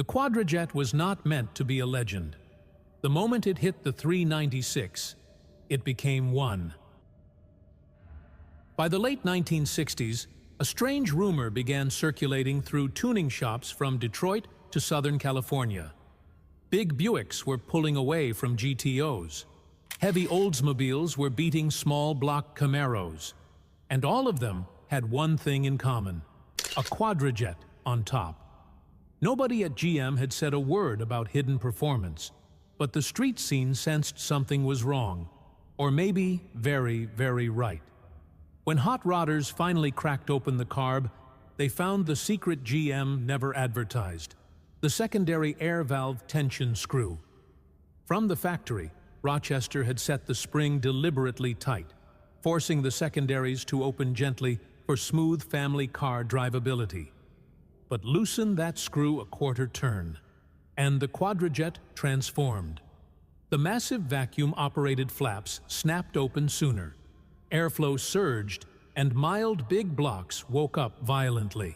The Quadrajet was not meant to be a legend. The moment it hit the 396, it became one. By the late 1960s, a strange rumor began circulating through tuning shops from Detroit to Southern California. Big Buicks were pulling away from GTOs. Heavy Oldsmobiles were beating small block Camaros. And all of them had one thing in common: a Quadrajet on top. Nobody at GM had said a word about hidden performance, but the street scene sensed something was wrong, or maybe very, very right. When hot rodders finally cracked open the carb, they found the secret GM never advertised: the secondary air valve tension screw. From the factory, Rochester had set the spring deliberately tight, forcing the secondaries to open gently for smooth family car drivability. But loosen that screw a quarter turn, and the Quadrajet transformed. The massive vacuum-operated flaps snapped open sooner. Airflow surged, and mild big blocks woke up violently.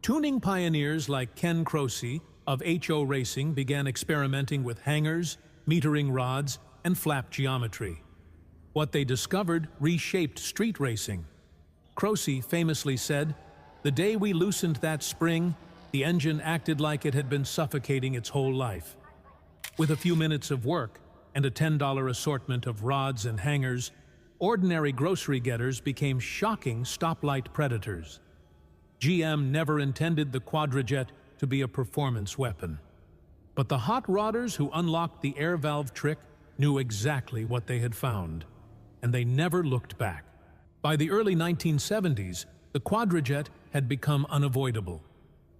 Tuning pioneers like Ken Croce of HO Racing began experimenting with hangers, metering rods, and flap geometry. What they discovered reshaped street racing. Croce famously said, "The day we loosened that spring, the engine acted like it had been suffocating its whole life." With a few minutes of work and a $10 assortment of rods and hangers, ordinary grocery getters became shocking stoplight predators. GM never intended the Quadrajet to be a performance weapon. But the hot rodders who unlocked the air valve trick knew exactly what they had found, and they never looked back. By the early 1970s, the Quadrajet had become unavoidable.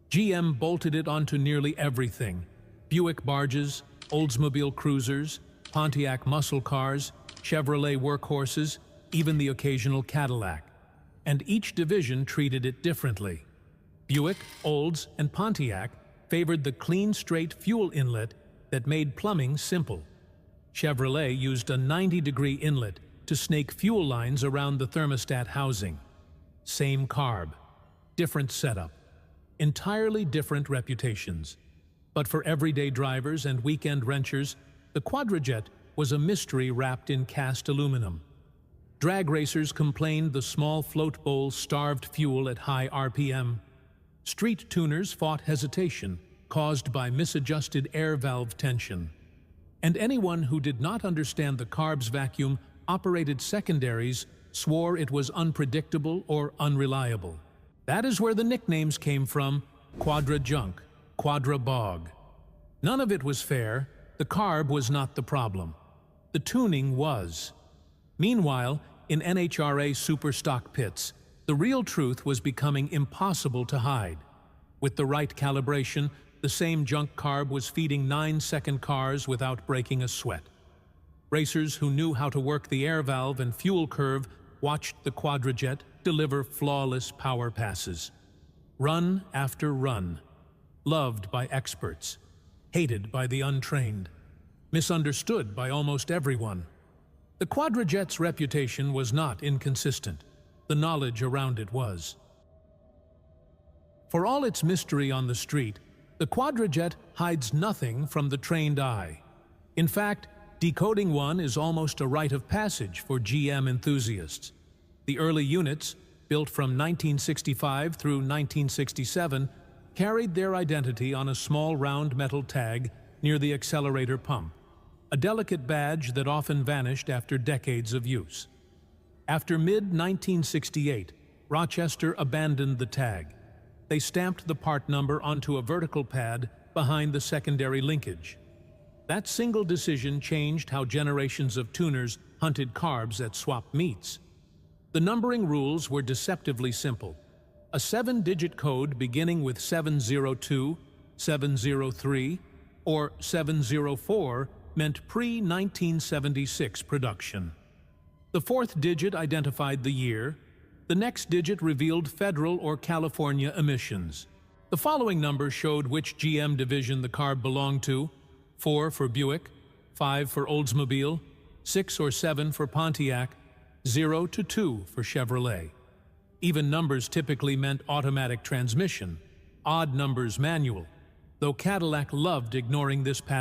GM bolted it onto nearly everything: Buick barges, Oldsmobile cruisers, Pontiac muscle cars, Chevrolet workhorses, even the occasional Cadillac. And each division treated it differently. Buick, Olds, and Pontiac favored the clean, straight fuel inlet that made plumbing simple. Chevrolet used a 90-degree inlet to snake fuel lines around the thermostat housing. Same carb, different setup, entirely different reputations. But for everyday drivers and weekend wrenchers, the Quadrajet was a mystery wrapped in cast aluminum. Drag racers complained the small float bowl starved fuel at high RPM. Street tuners fought hesitation caused by misadjusted air valve tension. And anyone who did not understand the carb's vacuum-operated secondaries swore it was unpredictable or unreliable. That is where the nicknames came from: Quadra Junk, Quadra Bog. None of it was fair. The carb was not the problem. The tuning was. Meanwhile, in NHRA superstock pits, the real truth was becoming impossible to hide. With the right calibration, the same junk carb was feeding 9-second cars without breaking a sweat. Racers who knew how to work the air valve and fuel curve watched the Quadrajet deliver flawless power passes. Run after run. Loved by experts. Hated by the untrained. Misunderstood by almost everyone. The Quadrajet's reputation was not inconsistent. The knowledge around it was. For all its mystery on the street, the Quadrajet hides nothing from the trained eye. In fact, decoding one is almost a rite of passage for GM enthusiasts. The early units, built from 1965 through 1967, carried their identity on a small round metal tag near the accelerator pump, a delicate badge that often vanished after decades of use. After mid-1968, Rochester abandoned the tag. They stamped the part number onto a vertical pad behind the secondary linkage. That single decision changed how generations of tuners hunted carbs at swap meets. The numbering rules were deceptively simple. A 7-digit code beginning with 702, 703, or 704 meant pre-1976 production. The fourth digit identified the year. The next digit revealed federal or California emissions. The following number showed which GM division the carb belonged to: 4 for Buick, 5 for Oldsmobile, 6 or 7 for Pontiac, 0 to 2 for Chevrolet. Even numbers typically meant automatic transmission, odd numbers manual. though Cadillac loved ignoring this pattern.